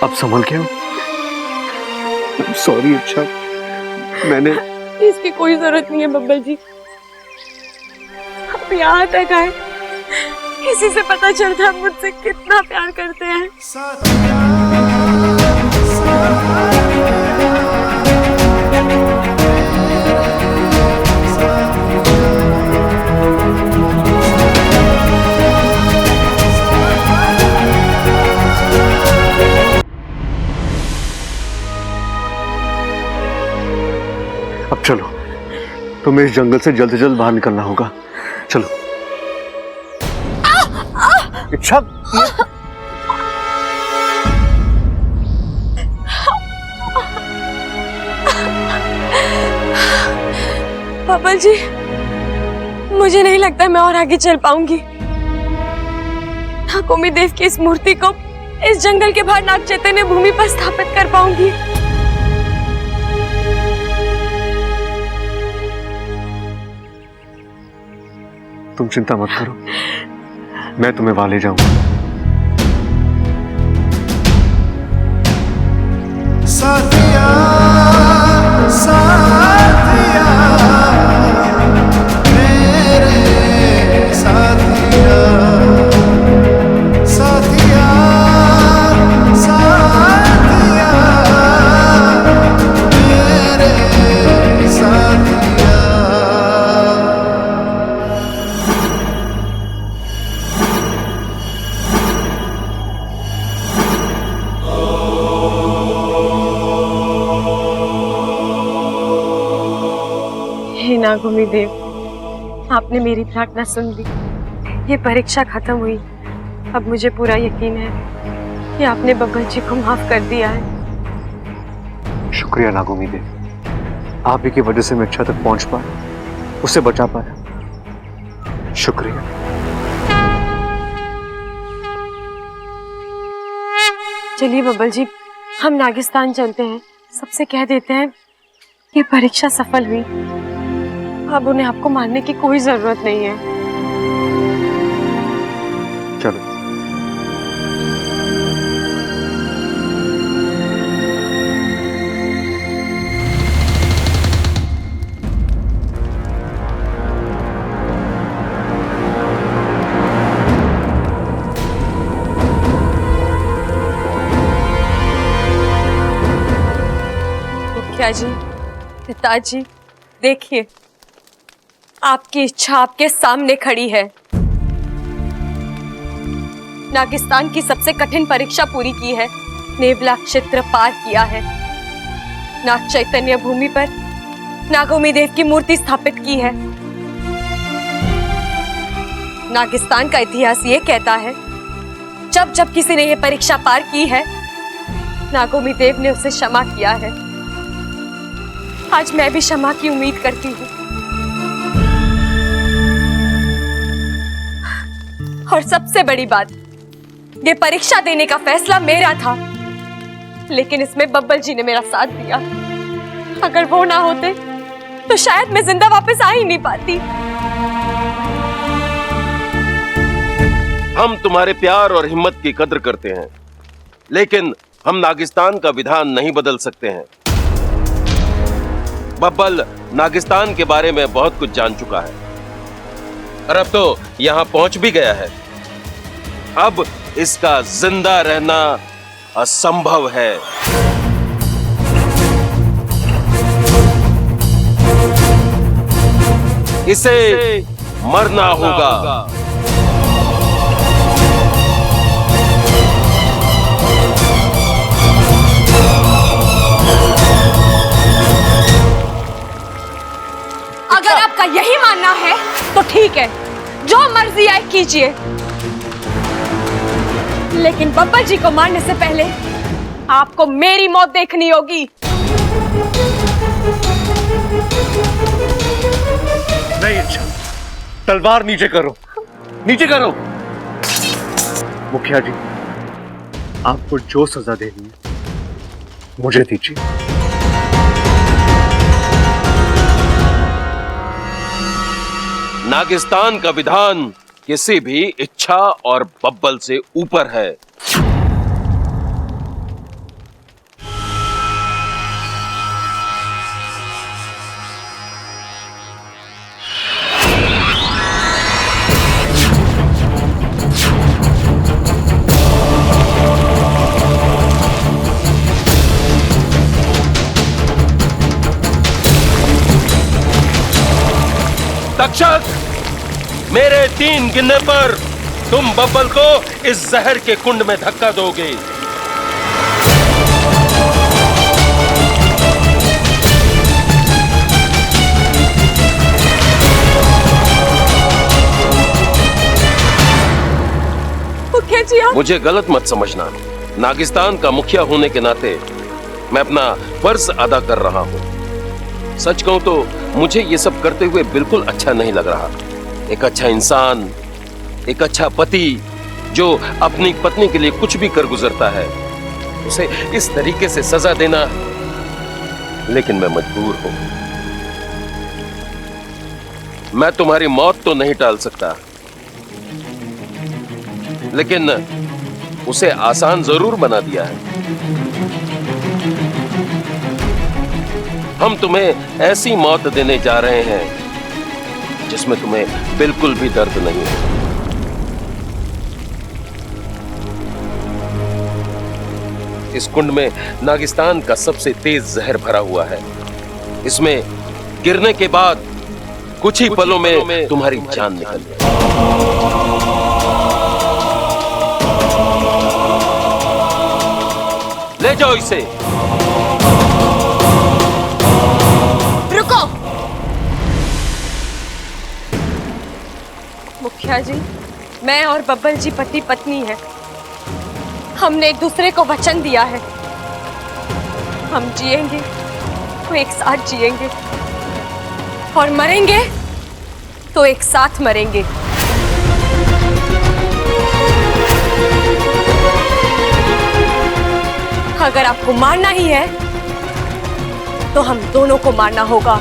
अब संभल के हूं। सॉरी इच्छा, मैंने इसकी कोई जरूरत नहीं है बब्बल जी। आप यहाँ तक आए, इसी से पता चलता है मुझसे कितना प्यार करते हैं। अब चलो, तुम्हें इस जंगल से जल्द से जल्द बाहर निकलना होगा। चलो। इच्छा, बब्बल जी, मुझे नहीं लगता मैं और आगे चल पाऊंगी। नागोमी देव की इस मूर्ति को इस जंगल के बाहर नाग चैतन्य भूमि पर स्थापित कर पाऊंगी। तुम चिंता मत करो, मैं तुम्हें वहां ले जाऊंगा। साथिया, साथिया, मेरे साथिया, साथिया, साथिया, मेरे साथिया। हे नागोमी देव, आपने मेरी प्रार्थना सुन ली। ये परीक्षा खत्म हुई। अब मुझे पूरा यकीन है कि आपने बब्बल जी को माफ कर दिया है। शुक्रिया नागोमी देव, आप ही की वजह से मैं इच्छा तक पहुंच पाया, उसे बचा पाया। शुक्रिया। चलिए बब्बल जी, हम नागिस्तान चलते हैं। सबसे कह देते हैं कि परीक्षा सफल हुई। अब उन्हें आपको मानने की कोई जरूरत नहीं है। चलो। मुखिया जी, पिताजी, देखिए आपकी इच्छा आपके सामने खड़ी है। नागिस्तान की सबसे कठिन परीक्षा पूरी की है, नेवला क्षेत्र पार किया है, नाग चैतन्य भूमि पर नागोमी देव की मूर्ति स्थापित की है। नागिस्तान का इतिहास ये कहता है, जब जब किसी ने यह परीक्षा पार की है, नागोमी देव ने उसे क्षमा किया है। आज मैं भी क्षमा की उम्मीद करती हूँ। और सबसे बड़ी बात, ये परीक्षा देने का फैसला मेरा था, लेकिन इसमें बब्बल जी ने मेरा साथ दिया। अगर वो ना होते तो शायद मैं जिंदा वापस आ ही नहीं पाती। हम तुम्हारे प्यार और हिम्मत की कद्र करते हैं, लेकिन हम नागिस्तान का विधान नहीं बदल सकते हैं। बब्बल नागिस्तान के बारे में बहुत कुछ जान चुका है और अब तो यहां पहुंच भी गया है। अब इसका जिंदा रहना असंभव है। इसे मरना होगा। अगर आपका यही मानना है तो ठीक है, जो मर्जी आए कीजिए, लेकिन बब्बल जी को मारने से पहले आपको मेरी मौत देखनी होगी। नहीं इच्छा, तलवार नीचे करो, नीचे करो। मुखिया जी, आपको जो सजा देनी है मुझे दीजिए। नागिस्तान का विधान किसी भी इच्छा और बब्बल से ऊपर है। तक्षक, मेरे 3 गिनने पर तुम बब्बल को इस जहर के कुंड में धक्का दोगे। मुखिया जी आप मुझे गलत मत समझना। नागिस्तान का मुखिया होने के नाते मैं अपना फर्ज अदा कर रहा हूं। सच कहूं तो मुझे ये सब करते हुए बिल्कुल अच्छा नहीं लग रहा। एक अच्छा इंसान, एक अच्छा पति जो अपनी पत्नी के लिए कुछ भी कर गुजरता है, उसे इस तरीके से सजा देना, लेकिन मैं मजबूर हूं। मैं तुम्हारी मौत तो नहीं टाल सकता, लेकिन उसे आसान जरूर बना दिया है। हम तुम्हें ऐसी मौत देने जा रहे हैं जिसमें तुम्हें बिल्कुल भी दर्द नहीं है। इस कुंड में नागिस्तान का सबसे तेज जहर भरा हुआ है। इसमें गिरने के बाद कुछ ही पलों में तुम्हारी जान निकल जाए। ले जाओ इसे। रुको। मुखिया जी, मैं और बब्बल जी पति पत्नी हैं। हमने एक दूसरे को वचन दिया है, हम जिएंगे तो एक साथ जिएंगे और मरेंगे तो एक साथ मरेंगे। अगर आपको मारना ही है तो हम दोनों को मारना होगा।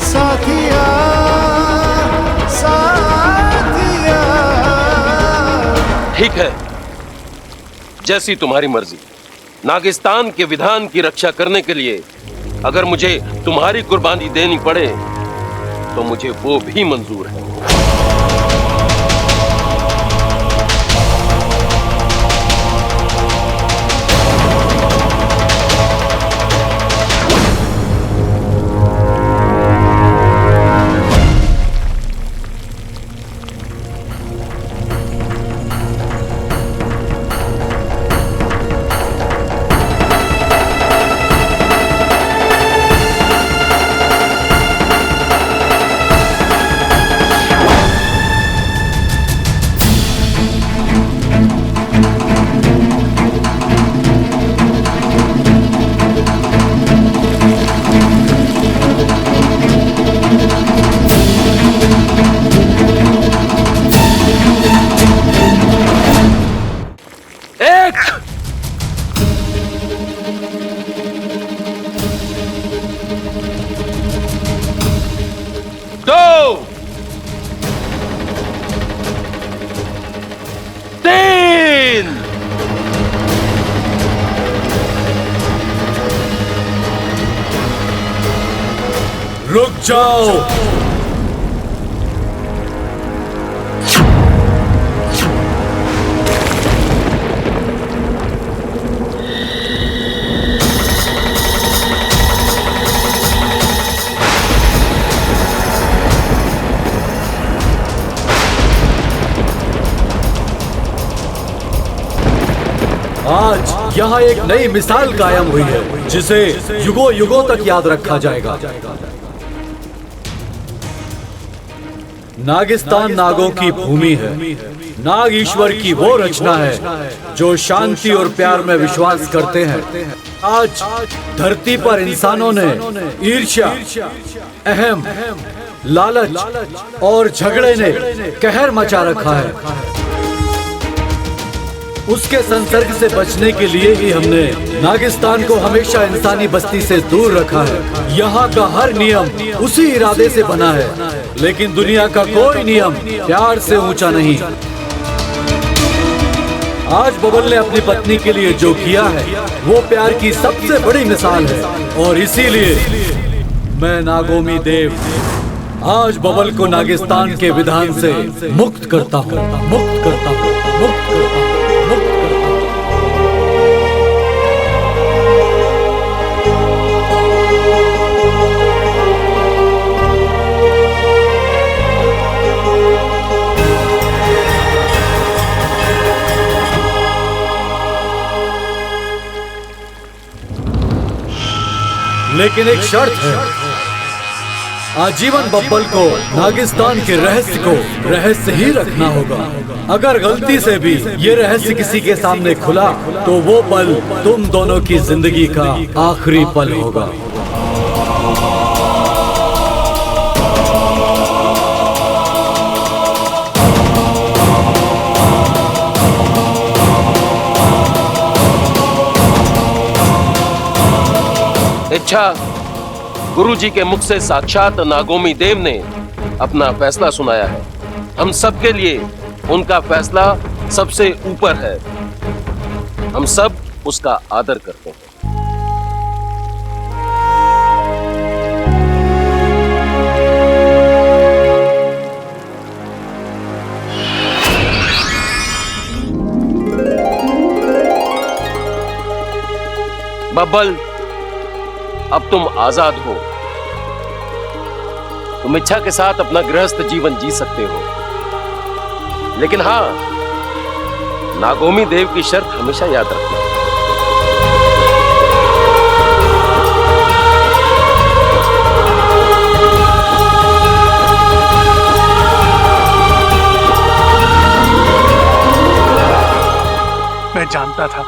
साथिया साथिया। ठीक है, जैसी तुम्हारी मर्जी। नागिस्तान के विधान की रक्षा करने के लिए अगर मुझे तुम्हारी कुर्बानी देनी पड़े तो मुझे वो भी मंजूर है। रुक जाओ। आज यहाँ एक नई मिसाल कायम हुई है जिसे युगों युगों तक याद रखा जाएगा। नागिस्तान नागों की भूमि है। नाग ईश्वर की वो रचना है जो शांति और प्यार में विश्वास करते हैं। आज धरती पर इंसानों ने ईर्ष्या, अहम, लालच और झगड़े ने कहर मचा रखा है। उसके संसर्ग से बचने के लिए ही हमने नागिस्तान को हमेशा इंसानी बस्ती से दूर रखा है। यहाँ का हर नियम उसी इरादे से बना है, लेकिन दुनिया का कोई नियम प्यार से ऊंचा नहीं। आज बबल ने अपनी पत्नी के लिए जो किया है वो प्यार की सबसे बड़ी मिसाल है, और इसीलिए मैं नागोमी देव आज बबल को नागिस्तान के विधान से मुक्त करता हूँ, मुक्त करता हूँ, मुक्त करता हूँ, मुक्त करता हूँ। लेकिन एक शर्त है, आजीवन बब्बल को नागिस्तान के रहस्य को रहस्य ही रखना होगा। अगर गलती से भी ये रहस्य किसी के सामने खुला तो वो पल तुम दोनों की जिंदगी का आखिरी पल होगा। इच्छा, गुरुजी के मुख से साक्षात नागोमी देव ने अपना फैसला सुनाया है। हम सबके लिए उनका फैसला सबसे ऊपर है। हम सब उसका आदर करते हैं। बब्बल, अब तुम आजाद हो। तुम इच्छा के साथ अपना गृहस्थ जीवन जी सकते हो, लेकिन हाँ, नागोमी देव की शर्त हमेशा याद रखना। मैं जानता था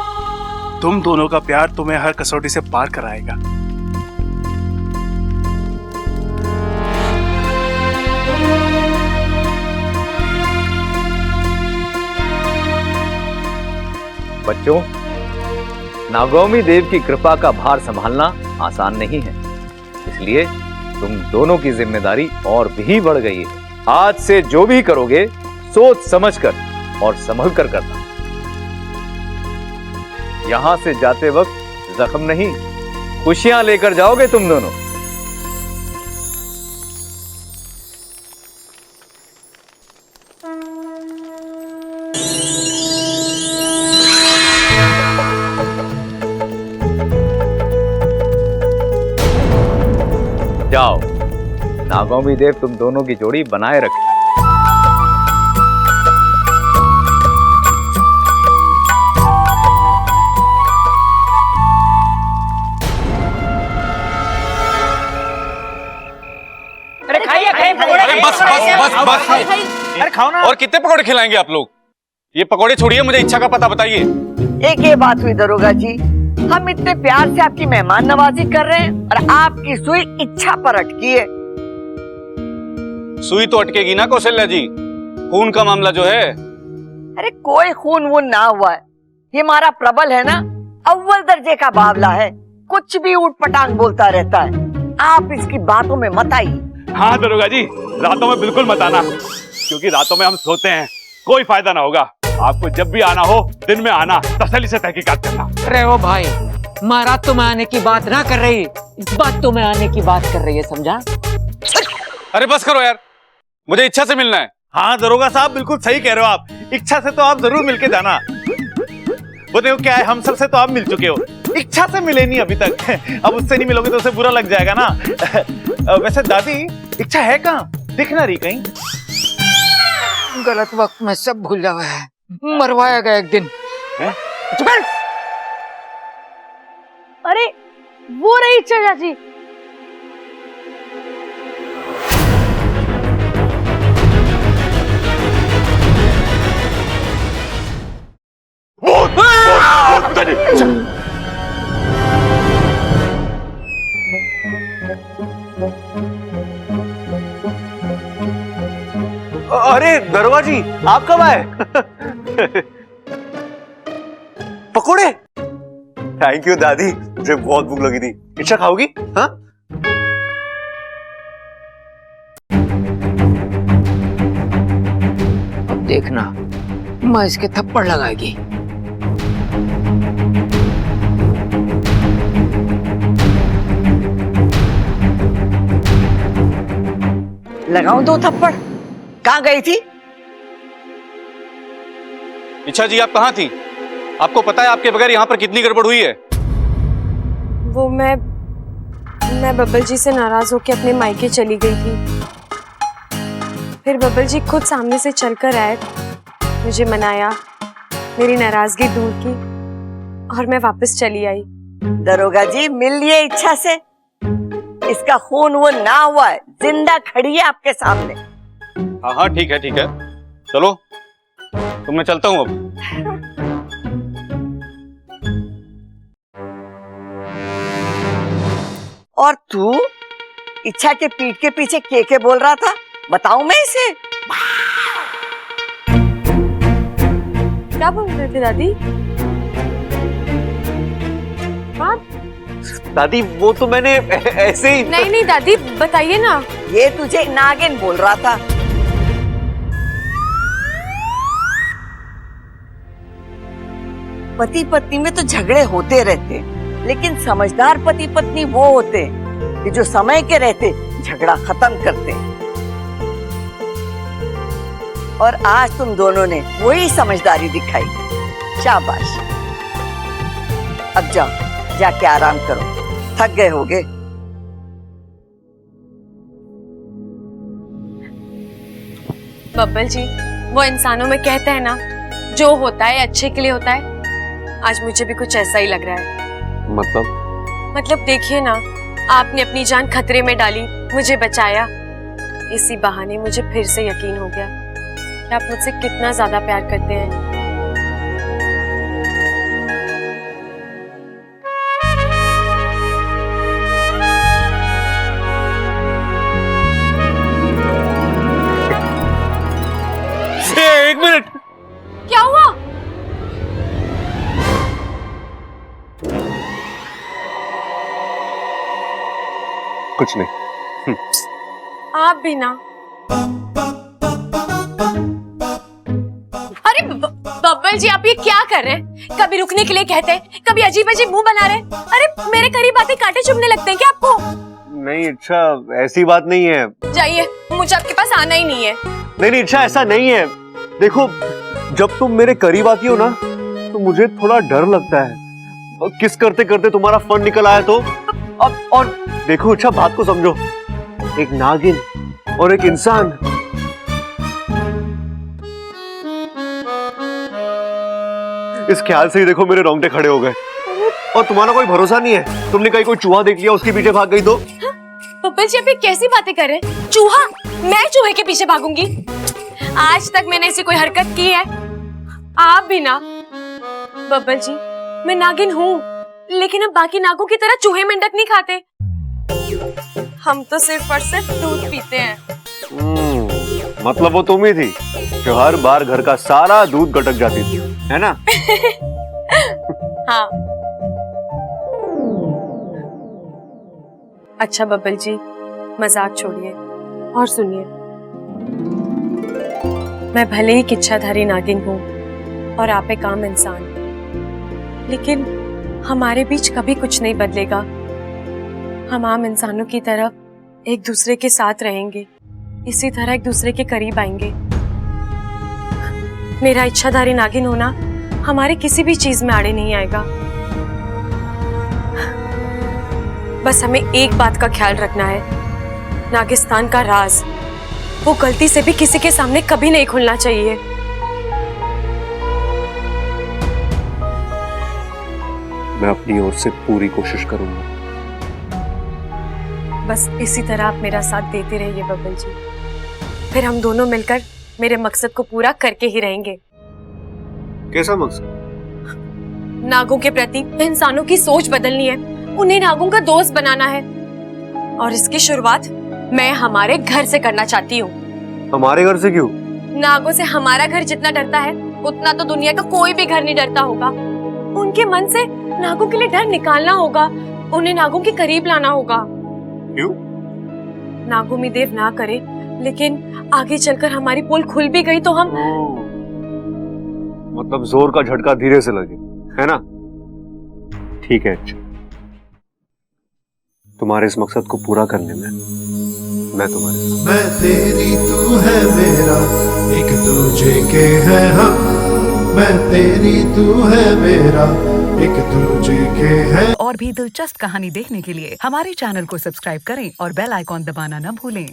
तुम दोनों का प्यार तुम्हें हर कसौटी से पार कराएगा। बच्चों, नागोमी देव की कृपा का भार संभालना आसान नहीं है, इसलिए तुम दोनों की जिम्मेदारी और भी बढ़ गई है। आज से जो भी करोगे सोच समझकर और संभल कर करना। यहां से जाते वक्त जख्म नहीं, खुशियां लेकर जाओगे तुम दोनों। जाओ, नागोमी देव तुम दोनों की जोड़ी बनाए रखे। अरे खाइए खाइए पकौड़े। अरे बस बस बस बस। अरे खाओ ना। और कितने पकौड़े खिलाएंगे आप लोग? ये पकौड़े छोड़िए, मुझे इच्छा का पता बताइए। एक ये बात हुई दरोगा जी, हम इतने प्यार से आपकी मेहमान नवाजी कर रहे हैं और आपकी सुई इच्छा पर अटकी है। सुई तो अटकेगी ना कौशल्या जी, खून का मामला जो है। अरे कोई खून वून ना हुआ है, ये हमारा प्रबल है ना, अव्वल दर्जे का बावला है, कुछ भी ऊट पटांग बोलता रहता है। आप इसकी बातों में मत आइए। हाँ दरोगा जी, रातों में बिल्कुल मत आना, क्योंकि रातों में हम सोते हैं, कोई फायदा ना होगा। आपको जब भी आना हो दिन में आना, तसल्ली से तहकीकात करना। अरे ओ भाई, महारातों में आने की बात ना कर रही, बातों में आने की बात कर रही है, समझा? अरे बस करो यार, मुझे इच्छा से मिलना है। हाँ दरोगा साहब, बिल्कुल सही कह रहे हो आप। इच्छा से तो आप जरूर मिलके जाना। वो देखो क्या है, हम सब से तो आप मिल चुके हो, इच्छा से मिले नहीं अभी तक। अब उससे नहीं मिलोगे तो उसे बुरा लग जाएगा ना। वैसे दादी, इच्छा है कहाँ? दिख ना रही कहीं। गलत वक्त में सब भूल जावा है, मरवाया गया एक दिन। अरे वो रही इच्छा चाची। जी आप कब आए? पकोड़े? थैंक यू दादी, मुझे बहुत भूख लगी थी। इच्छा खाओगी? हाँ? अब देखना मैं इसके थप्पड़ लगाएगी। लगाऊं दो थप्पड़? कहाँ गई थी? इच्छा जी आप कहाँ थी? आपको पता है आपके बगैर यहाँ पर कितनी गड़बड़ हुई है? वो मैं बब्बल जी से नाराज होकर अपने मायके चली गई थी। फिर बब्बल जी खुद सामने से चलकर आए, मुझे मनाया, मेरी नाराजगी दूर की और मैं वापस चली आई। दरोगा जी मिल लिए इच्छा से? इसका खून वो ना हुआ है, जिंदा खड़ी है आपके सामने। हाँ हाँ ठीक है चलो तो मैं चलता हूँ अब। और तू इच्छा के पीठ के पीछे के बोल रहा था, बताऊं मैं इसे? क्या बोल रहे थे दादी? आप? दादी वो तो मैंने ऐसे ही। नहीं दादी बताइए ना। ये तुझे नागिन बोल रहा था। पति पत्नी में तो झगड़े होते रहते, लेकिन समझदार पति पत्नी वो होते कि जो समय के रहते झगड़ा खत्म करते। और आज तुम दोनों ने वही समझदारी दिखाई। शाबाश। अब जाओ, जाके आराम करो, थक गए होगे। बब्बल जी वो इंसानों में कहते हैं ना, जो होता है अच्छे के लिए होता है। आज मुझे भी कुछ ऐसा ही लग रहा है। मतलब देखिए ना, आपने अपनी जान खतरे में डाली, मुझे बचाया। इसी बहाने मुझे फिर से यकीन हो गया कि आप मुझसे कितना ज्यादा प्यार करते हैं। एक मिनट, क्या हुआ? कुछ नहीं। आप भी ना। अरे बब्बल जी आप ये क्या कर रहे हैं? कभी रुकने के लिए कहते हैं, कभी अजीब अजीब मुंह बना रहे हैं। अरे मेरे करीब आते कांटे चुभने लगते हैं क्या आपको? नहीं इच्छा, ऐसी बात नहीं है। जाइए, मुझे आपके पास आना ही नहीं है। नहीं इच्छा, ऐसा नहीं है। देखो जब तुम मेरे करीब आती हो ना तो मुझे थोड़ा डर लगता है। किस करते करते तुम्हारा फन निकल आया तो। और देखो अच्छा, बात को समझो, एक नागिन और एक इंसान, इस ख्याल से ही देखो मेरे रोंगटे खड़े हो गए। और तुम्हारा कोई भरोसा नहीं है, तुमने कहीं कोई चूहा देख लिया उसके पीछे भाग गई तो। बब्बल जी आप ये कैसी बातें कर रहे हैं? चूहा? मैं चूहे के पीछे भागूंगी? आज तक मैंने ऐसी कोई हरकत की है? आप भी ना। बब्बल जी मैं नागिन हूँ, लेकिन हम बाकी नागों की तरह चूहे मेंढक नहीं खाते। हम तो सिर्फ और सिर्फ दूध पीते हैं। मतलब वो तुम ही थी जो हर बार घर का सारा दूध गटक जाती थी, है ना? हाँ। अच्छा बब्बल जी मजाक छोड़िए और सुनिए। मैं भले ही किच्छाधारी नागिन हूँ और आप एक आम इंसान, लेकिन हमारे बीच कभी कुछ नहीं बदलेगा। हम आम इंसानों की तरफ एक दूसरे के साथ रहेंगे, इसी तरह एक दूसरे के करीब आएंगे। मेरा इच्छाधारी नागिन होना हमारे किसी भी चीज में आड़े नहीं आएगा। बस हमें एक बात का ख्याल रखना है, नागिस्तान का राज वो गलती से भी किसी के सामने कभी नहीं खुलना चाहिए। मैं अपनी ओर से पूरी कोशिश करूंगा। बस इसी तरह आप मेरा साथ देते रहिए बब्बल जी, फिर हम दोनों मिलकर मेरे मकसद को पूरा करके ही रहेंगे। कैसा मकसद? नागों के प्रति इंसानों की सोच बदलनी है, उन्हें नागों का दोस्त बनाना है, और इसकी शुरुआत मैं हमारे घर से करना चाहती हूँ। हमारे घर से क्यों? नागों से हमारा घर जितना डरता है उतना तो दुनिया का कोई भी घर नहीं डरता होगा। उनके मन से नागों के लिए डर निकालना होगा, उन्हें नागों के करीब लाना होगा। क्यों? नागोमी देव ना करे, लेकिन आगे चलकर हमारी पोल खुल भी गई तो हम मतलब जोर का झटका धीरे से लगे, है ना? ठीक है, अच्छा। तुम्हारे इस मकसद को पूरा करने में मैं तुम्हारे साथ। मैं तेरी तू है मेरा, एक दूजे के हैं हम। मैं तेरी तू है मेरा, एक दूजे के हैं। और भी दिलचस्प कहानी देखने के लिए हमारे चैनल को सब्सक्राइब करें और बेल आइकॉन दबाना न भूलें।